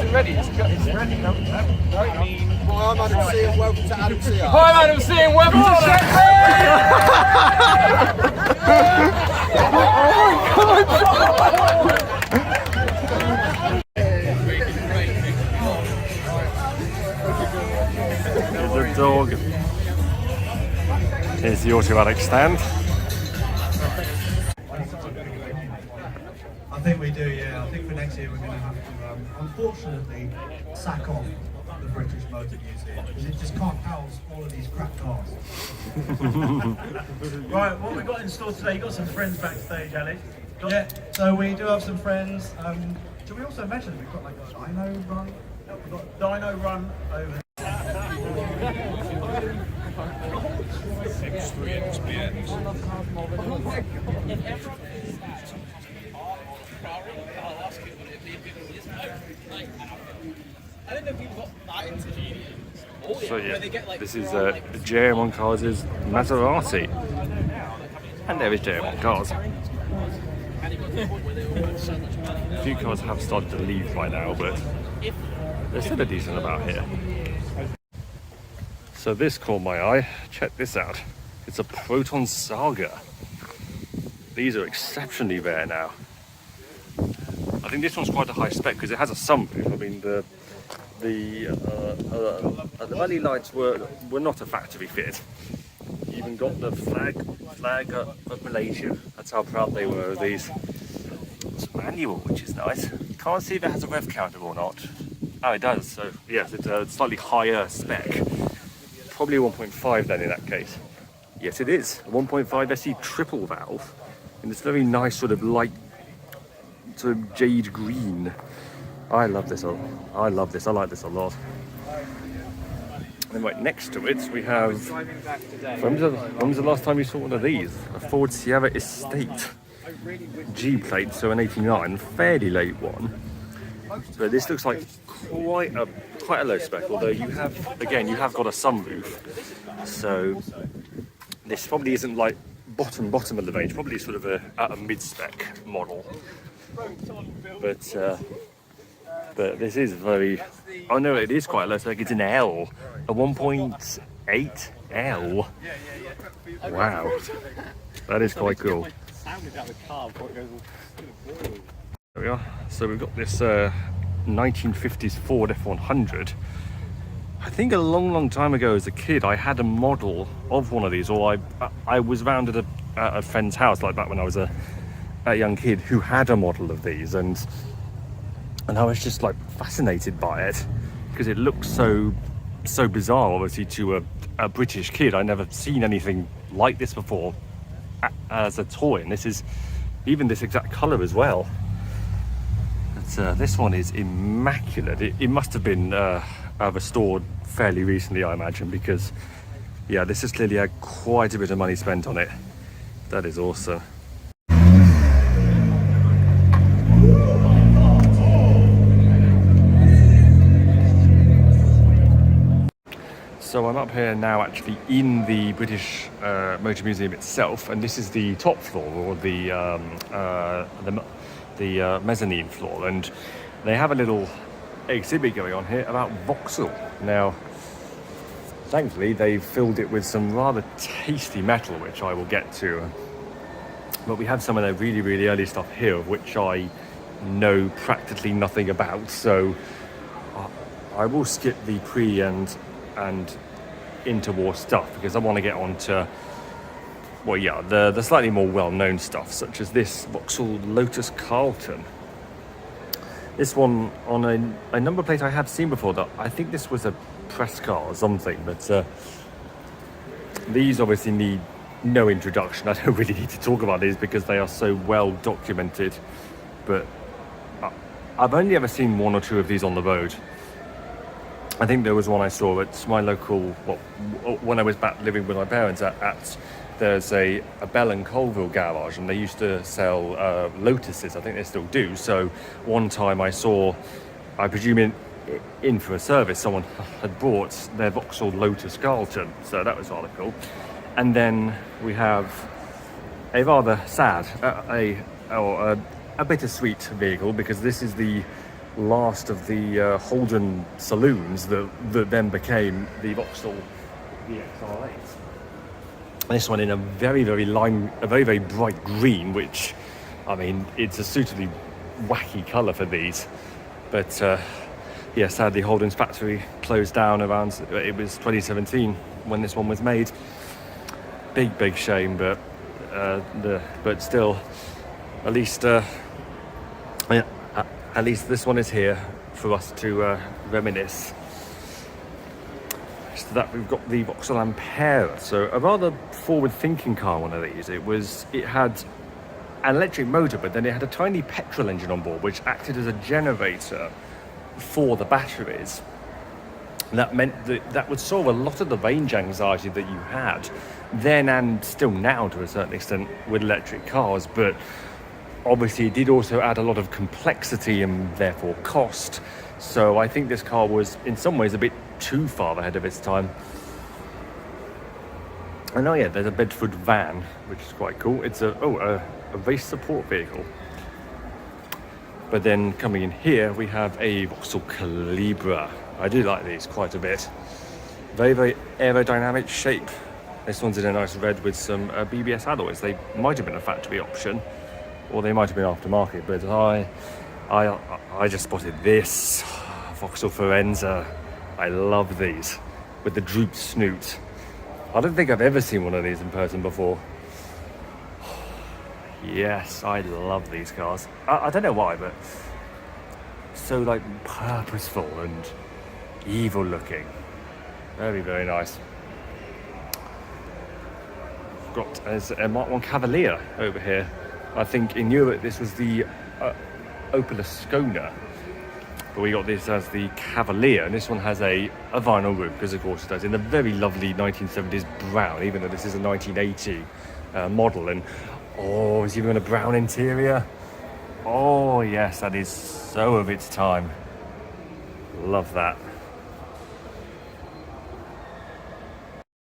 isn't ready. It's ready. No. Hi, I'm Adam C. and welcome to Adam C. Hi, I'm Adam C. and welcome to Here's a dog. Here's the automatic stand. I think we do, yeah. I think for next year we're going to have to, unfortunately, sack off the British Motor Museum because it just can't house all of these crap cars. Right, what we've got in store today, you've got some friends backstage, Alex. Yeah, so we do have some friends. Should we also mention we've got like a Dino Run? We've got Dino Run over here. So yeah, this is JM1 Cars' Maserati. And there is JM1 Cars. A few cars have started to leave by now, but there's still a decent about here. So this caught my eye. Check this out. It's a Proton Saga. These are exceptionally rare now. I think this one's quite a high spec because it has a sunroof. I mean, the early lights were not a factory fit. You even got the flag of Malaysia. That's how proud they were of these. It's manual, which is nice. Can't see if it has a rev counter or not. Oh, it does. So yes, it's a slightly higher spec. Probably 1.5 then in that case. Yes, it is. A 1.5 SE triple valve in this very nice sort of light, sort of jade green. I love this. I love this. I like this a lot. And then right next to it, we have. When was the last time you saw one of these? A Ford Sierra Estate G plate, so an '89, fairly late one. But this looks like quite a low spec. Although you have got a sunroof, so this probably isn't like bottom of the range. Probably sort of a mid-spec model. But this is very. Oh no, it is quite low spec. It's an L, a 1.8 L. Wow, that is quite cool. There we are. So we've got this 1950s Ford F100. I think a long time ago as a kid I had a model of one of these, or I was round at a friend's house like back when I was a young kid who had a model of these, and I was just like fascinated by it because it looks so bizarre, obviously, to a British kid. I'd never seen anything like this before as a toy, and this is even this exact color as well. This one is immaculate. It must have been restored fairly recently, I imagine, because yeah, this has clearly had quite a bit of money spent on it. That is awesome. So I'm up here now actually in the British Motor Museum itself, and this is the top floor, or the mezzanine floor, and they have a little exhibit going on here about Vauxhall. Now, thankfully they've filled it with some rather tasty metal, which I will get to, but we have some of their really early stuff here, of which I know practically nothing about, so I will skip the pre and interwar stuff because I want to get on to, well, yeah, the slightly more well-known stuff, such as this Vauxhall Lotus Carlton. This one on a number plate I have seen before. That I think this was a press car or something, but these obviously need no introduction. I don't really need to talk about these because they are so well documented, but I've only ever seen one or two of these on the road. I think there was one I saw at my local, when I was back living with my parents there's a Bell and Colville garage, and they used to sell Lotuses. I think they still do. So one time I saw, I presume in for a service, someone had brought their Vauxhall Lotus Carlton. So that was rather cool. And then we have a rather sad, a bittersweet vehicle, because this is the last of the Holden saloons that then became the Vauxhall VXR8. This one in a very very bright green, which, I mean, it's a suitably wacky colour for these. But yeah, sadly Holden's factory closed down around, it was 2017 when this one was made. Big shame, but still, at least this one is here for us to reminisce. So that we've got the Vauxhall Ampera, so a rather forward-thinking car, one of these. It had an electric motor, but then it had a tiny petrol engine on board, which acted as a generator for the batteries. And that meant that would solve a lot of the range anxiety that you had then, and still now to a certain extent, with electric cars. But obviously it did also add a lot of complexity and therefore cost. So I think this car was in some ways a bit too far ahead of its time. And oh yeah, there's a Bedford van, which is quite cool. It's a race support vehicle. But then coming in here, we have a Vauxhall Calibra. I do like these quite a bit. Very aerodynamic shape. This one's in a nice red with some BBS alloys. They might have been a factory option, or they might have been aftermarket, but I just spotted this Vauxhall Forenza. I love these with the drooped snoot. I don't think I've ever seen one of these in person before. Yes, I love these cars. I don't know why, but so like purposeful and evil looking. Very nice. Got a Mark 1 Cavalier over here. I think in Europe this was the Opel Ascona, but we got this as the Cavalier, and this one has a vinyl roof, because of course it does, in a very lovely 1970s brown, even though this is a 1980 model. And oh, it's even a brown interior. Oh yes, that is so of its time. Love that.